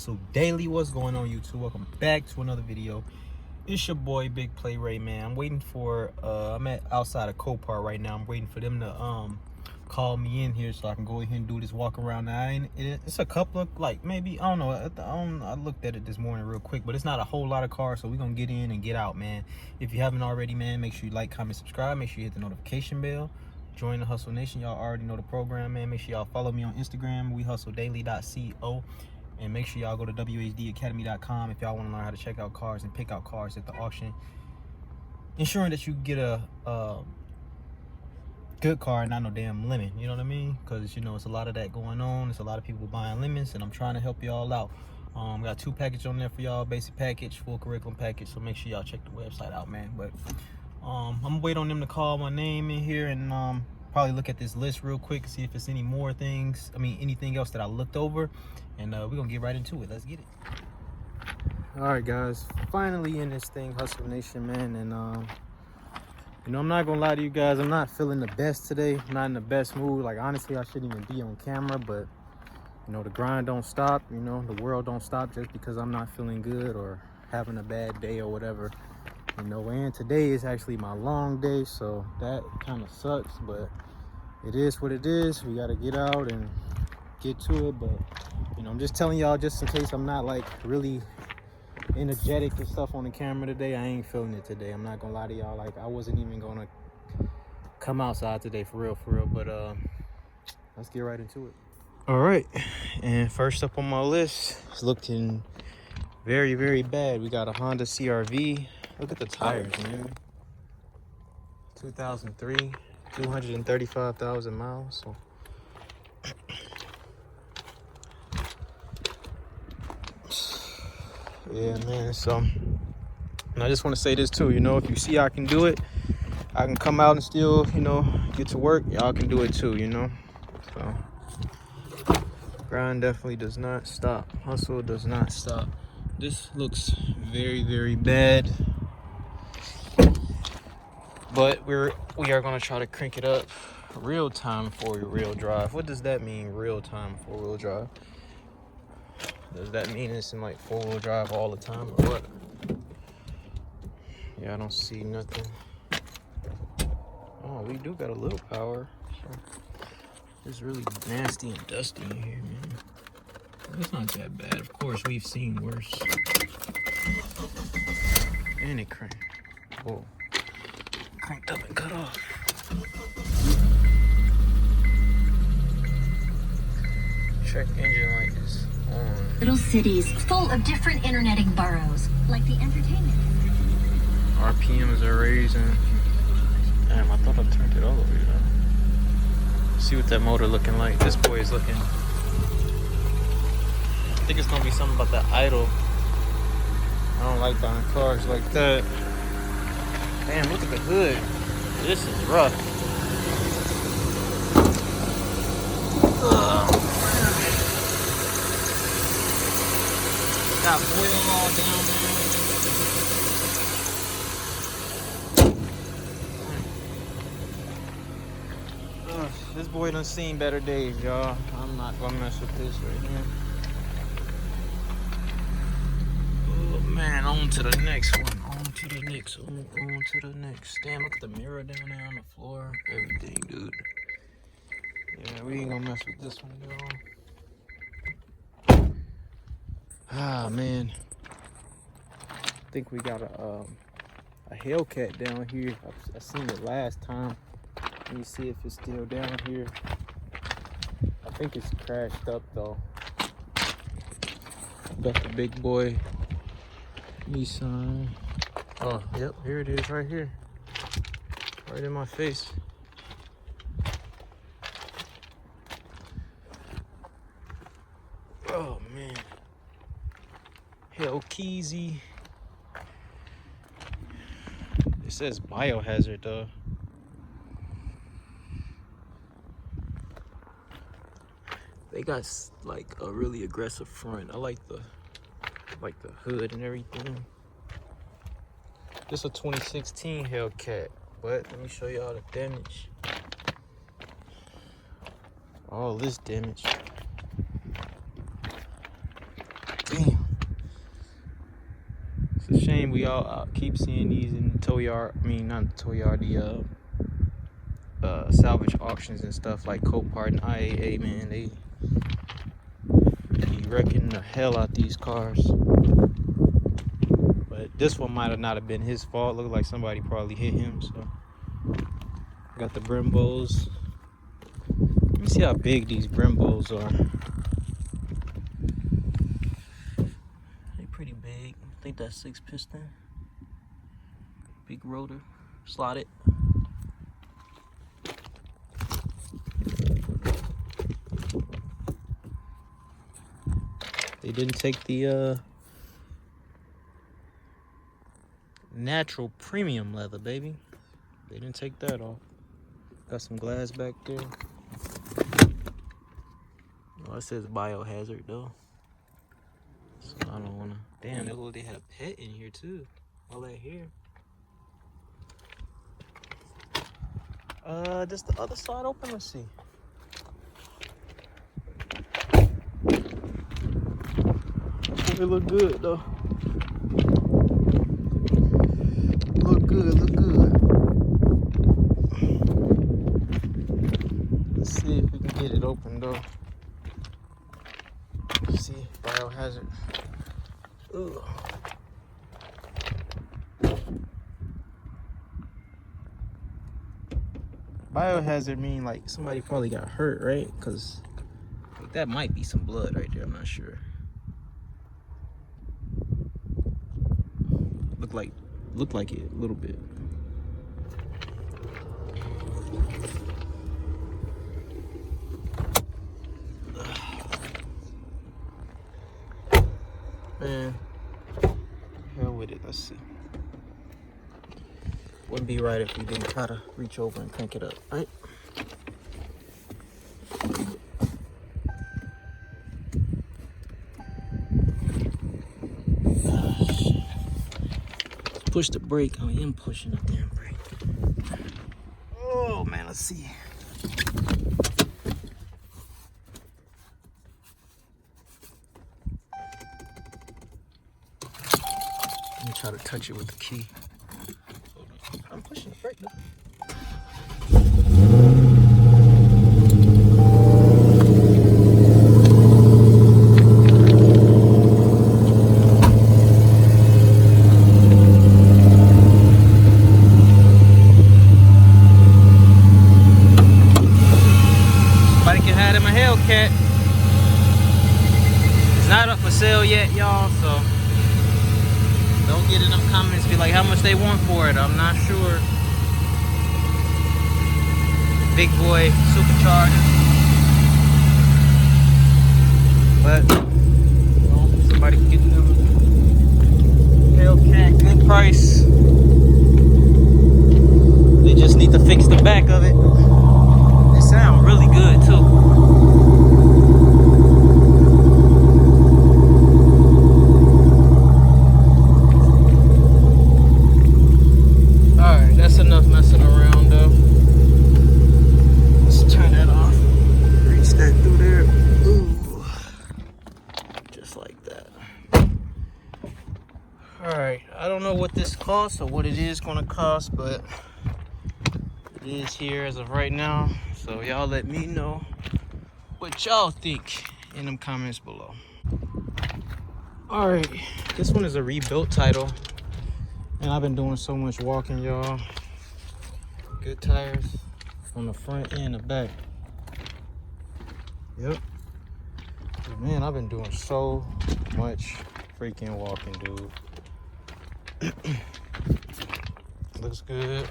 Hustle Daily. What's going on, YouTube? Welcome back to another video. It's your boy Big Play Ray, man. I'm waiting for I'm outside of Copart right now. I'm waiting for them to call me in here so I can go ahead and do this walk around. Now it's a couple of, like, maybe, I don't know, I looked at it this morning real quick, but it's not a whole lot of cars, so we're gonna get in and get out, man. If you haven't already, man, make sure you like, comment, subscribe. Make sure you hit the notification bell. Join the Hustle Nation. Y'all already know the program, man. Make sure y'all follow me on Instagram, wehustledaily.co, and make sure y'all go to whdacademy.com if y'all want to learn how to check out cars and pick out cars at the auction, ensuring that you get a good car and not no damn lemon. You know what I mean? Because, you know, it's a lot of that going on. There's a lot of people buying lemons, and I'm trying to help y'all out. Got 2 packages on there for y'all: basic package, full curriculum package. So make sure y'all check the website out, man. But I'm gonna wait on them to call my name in here, and probably look at this list real quick, see if it's any more things, anything else that I looked over, and we're gonna get right into it. Let's get it. All right, guys, finally in this thing, Hustle Nation, man. And you know, I'm not gonna lie to you guys, I'm not feeling the best today. I'm not in the best mood. Like, honestly, I shouldn't even be on camera, but you know, the grind don't stop. You know, the world don't stop just because I'm not feeling good or having a bad day or whatever. You know, and today is actually my long day, so that kind of sucks, but it is what it is. We got to get out and get to it. But you know, I'm just telling y'all, just in case I'm not like really energetic and stuff on the camera today, I ain't feeling it today. I'm not gonna lie to y'all, like, I wasn't even gonna come outside today, for real. But let's get right into it. All right, and first up on my list is looking very, very bad. We got a Honda CRV. Look at the tires, man. 2003, 235,000 miles. So yeah, man. So, and I just want to say this too. You know, if you see I can do it, I can come out and still, you know, get to work. Y'all can do it too, you know. So, grind definitely does not stop. Hustle does not stop. This looks very, very bad, but we are gonna try to crank it up. Real time four-wheel drive. What does that mean, real time four-wheel drive? Does that mean it's in like four-wheel drive all the time or what? Yeah, I don't see nothing. Oh, we do got a little power. So it's really nasty and dusty in here, man. It's not that bad. Of course, we've seen worse. And it cranked. Whoa. Cranked up and cut off. Check engine light is on. Little cities full of different interneting boroughs, like the entertainment. RPMs are raising. Damn, I thought I turned it all the way down. See what that motor looking like. This boy is looking. I think it's gonna be something about that idle. I don't like buying cars like that. Damn, look at the hood. This is rough. Got oil all down there. This boy done seen better days, y'all. I'm not gonna mess with this right here. Oh man, on to the next one. On to the next. On to the next. Damn, look at the mirror down there on the floor. Everything, dude. Yeah, we ain't gonna mess with this one, y'all. Ah, man. I think we got a Hellcat down here. I seen it last time. Let me see if it's still down here. I think it's crashed up though. Got the big boy Nissan. Oh, yep, here it is, right here. Right in my face. Oh man. Hellcat. It says biohazard though. They got like a really aggressive front. I like the hood and everything. This is a 2016 Hellcat, but let me show y'all the damage. All this damage. Damn. saying, we all keep seeing these in the tow yard. I mean, not the tow yard, the salvage auctions and stuff like Copart and IAA, man. They be wrecking the hell out these cars. But this one might have not have been his fault. Looked like somebody probably hit him. So got the Brembos. Let me see how big these Brembos are. They pretty big. I think that's 6 piston. Big rotor, slotted. They didn't take the natural premium leather, baby. They didn't take that off. Got some glass back there. Oh, it says biohazard though. So I don't wanna. Damn, they had a pet in here too. All that hair. Just the other side open. Let's see. It look good though. Look good, look good. Let's see if we can get it open though. Let's see, biohazard. Ugh. Biohazard mean like somebody probably got hurt, right? Cause like, that might be some blood right there. I'm not sure. Look like it a little bit. Man, hell with it. Let's see. Wouldn't be right if we didn't try to reach over and crank it up, right? Push the brake. I am pushing the damn brake. Oh man, let's see. Let me try to touch it with the key. I'm pushing the brake though. Hellcat. It's not up for sale yet, y'all, so don't get in them comments, be like how much they want for it. I'm not sure. Big boy supercharger. But you know, somebody can get them Hellcat, good price. They just need to fix the back of it. It sounds really good too. That's enough messing around though. Let's turn that off. Reach that through there. Ooh. Just like that. Alright, I don't know what this costs or what it is gonna cost, but it is here as of right now. So y'all let me know what y'all think in them comments below. Alright, this one is a rebuilt title. And I've been doing so much walking, y'all. Good tires on the front and the back. Yep. But man, I've been doing so much freaking walking, dude. Looks good.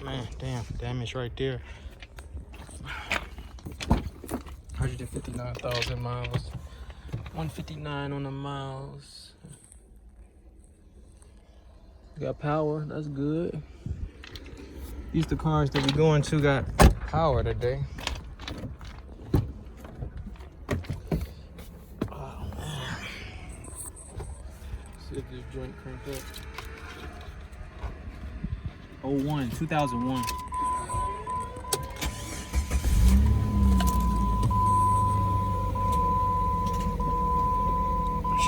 Man, damn, damage right there. 159,000 miles. 159 on the miles. Got power, that's good. These the cars that we going to got power today. Oh man. See if this joint cranked up. 2001.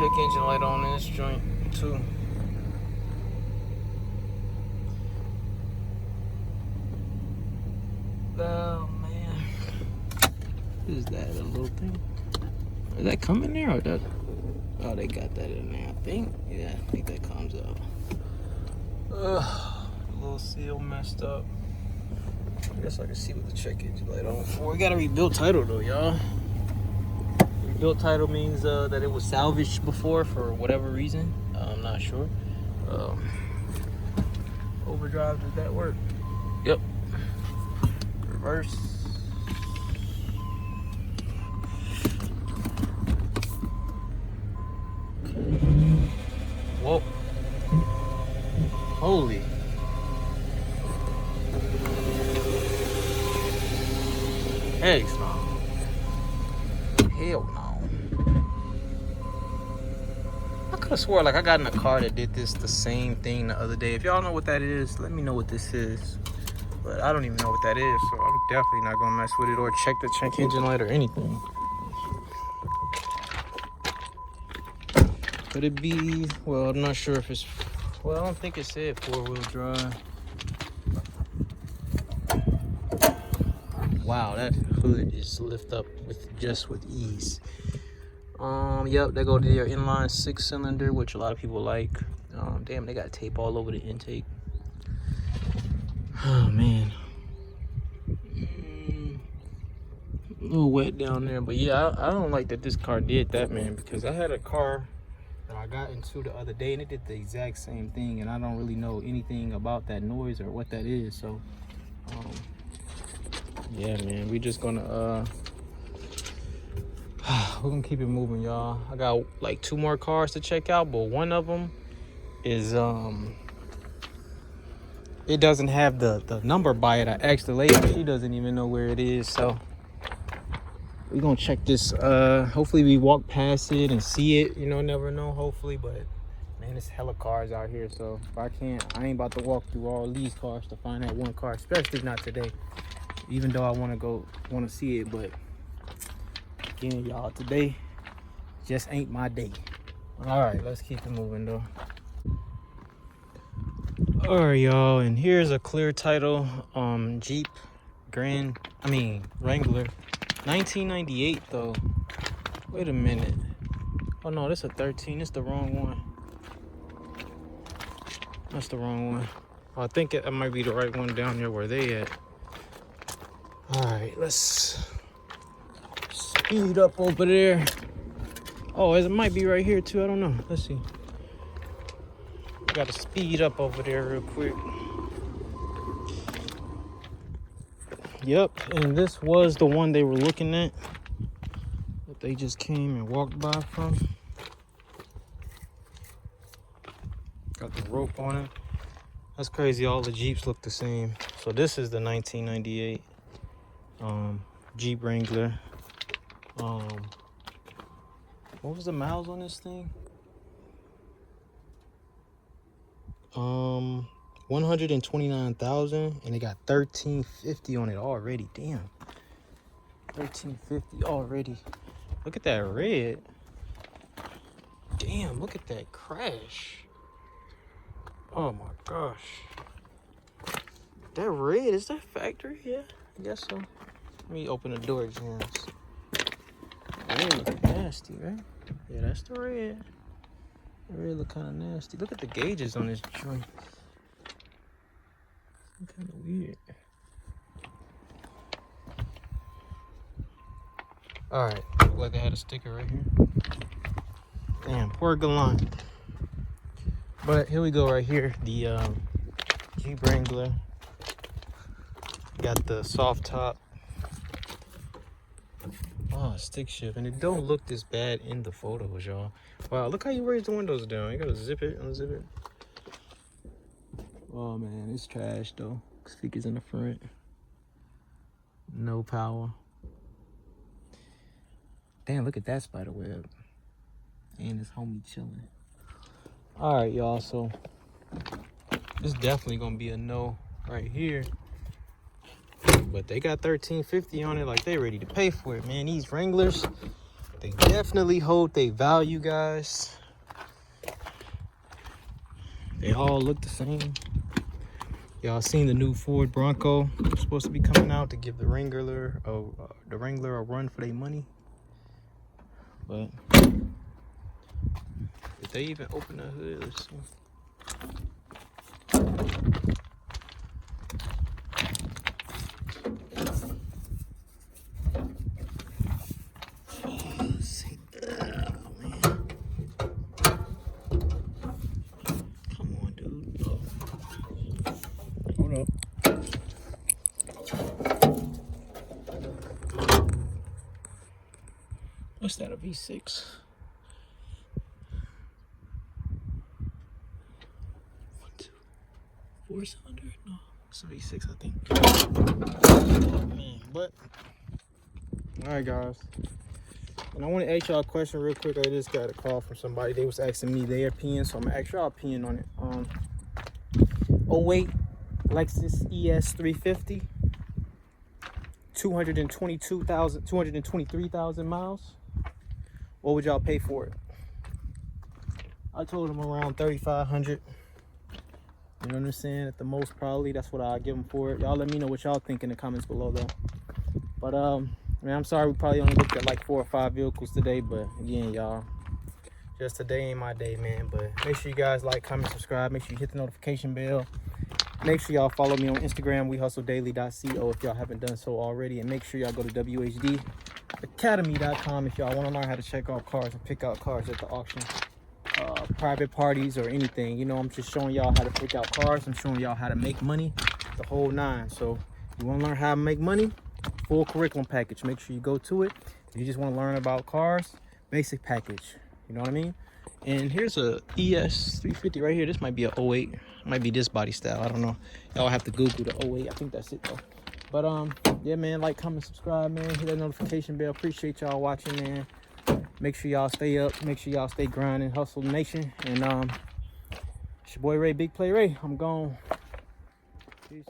check engine light on in this joint too. Oh man, what is that? A little thing? Is that coming there or that? Oh, they got that in there, I think. Yeah, I think that comes up. Ugh, a little seal messed up. I guess I can see what the check engine light on for. We got a rebuilt title though, y'all. Rebuilt title means that it was salvaged before for whatever reason. I'm not sure. Overdrive, did that work? Yep. Reverse. Whoa. Holy. Heck no. Hell no. I could have swore like I got in a car that did this the same thing the other day. If y'all know what that is, let me know what this is. But I don't even know what that is, so I'm definitely not gonna mess with it or check the check engine light or anything. Could it be, well, I'm not sure if it's, well, I don't think it said 4-wheel drive. Wow, that hood is lift up with ease. Yep, they go to your inline 6-cylinder, which a lot of people like. Damn, they got tape all over the intake. Oh man, a little wet down there, but yeah, I don't like that this car did that, man, because I had a car that I got into the other day and it did the exact same thing, and I don't really know anything about that noise or what that is. So yeah, man, we just gonna we're gonna keep it moving, y'all. I got like 2 more cars to check out, but one of them is it doesn't have the number by it. I asked the lady, she doesn't even know where it is, so we're gonna check this. Hopefully we walk past it and see it, you know, never know, hopefully. But man, there's hella cars out here, so if I ain't about to walk through all these cars to find that one car, especially not today, even though I want to see it. But again, y'all, today just ain't my day. All right, let's keep it moving though. All right, y'all, and here's a clear title Jeep Wrangler 1998 though. Wait a minute. Oh no, this is a 13. It's the wrong one. That's the wrong one. Oh, I think it might be the right one down there where they at. All right, let's speed up over there. Oh, it might be right here too. I don't know. Let's see. Got to speed up over there real quick. Yep, and this was the one they were looking at that they just came and walked by from. Got the rope on it. That's crazy, all the Jeeps look the same. So this is the 1998 Jeep Wrangler. What was the miles on this thing? 129,000, and they got 1350 on it already. Damn, 1350 already. Look at that red. Damn, look at that crash. Oh my gosh, that red, is that factory? Yeah, I guess so. Let me open the door jams. Red look nasty, right? Yeah, that's the red. It really look kind of nasty. Look at the gauges on this joint. Kind of weird. All right, look like I had a sticker right here. Damn, poor Galan. But here we go, right here. The Jeep Wrangler. Got the soft top. Oh, stick shift, and it don't look this bad in the photos, y'all. Wow, look how you raise the windows down. You gotta zip it, unzip it. Oh man, it's trash though. Speakers in the front. No power. Damn, look at that spider web. And his homie chilling. All right, y'all, so it's definitely gonna be a no right here. But they got 1350 on it, like they ready to pay for it, man. These Wranglers, They definitely hold their value, guys. They all look the same. Y'all seen the new Ford Bronco supposed to be coming out to give the Wrangler a run for their money. But if they even open the hood, let's see. Hold up. What's that, a V6? Four cylinder? No, it's a V6, I think. Oh, man, but all right, guys. And I want to ask y'all a question real quick. I just got a call from somebody. They was asking me their opinion, so I'm gonna ask y'all opinion on it. 08 Lexus ES 350, 223,000 miles. What would y'all pay for it? I told them around 3,500. You know what I'm saying? At the most, probably that's what I'll give them for it. Y'all let me know what y'all think in the comments below, though. But man, I'm sorry we probably only looked at like 4 or 5 vehicles today. But again, y'all, just today ain't my day, man. But make sure you guys like, comment, subscribe. Make sure you hit the notification bell. Make sure y'all follow me on Instagram, wehustledaily.co, if y'all haven't done so already. And make sure y'all go to whdacademy.com if y'all want to learn how to check out cars and pick out cars at the auction. Private parties or anything. You know, I'm just showing y'all how to pick out cars. I'm showing y'all how to make money, the whole 9. So you want to learn how to make money, full curriculum package. Make sure you go to it. If you just want to learn about cars, basic package. You know what I mean? And here's a ES 350 right here. This might be a 08. Might be this body style. I don't know. Y'all have to Google the 08. I think that's it though. But yeah, man, like, comment, subscribe, man. Hit that notification bell. Appreciate y'all watching, man. Make sure y'all stay up. Make sure y'all stay grinding, Hustle Nation. And it's your boy Ray, Big Play Ray. I'm gone. Peace.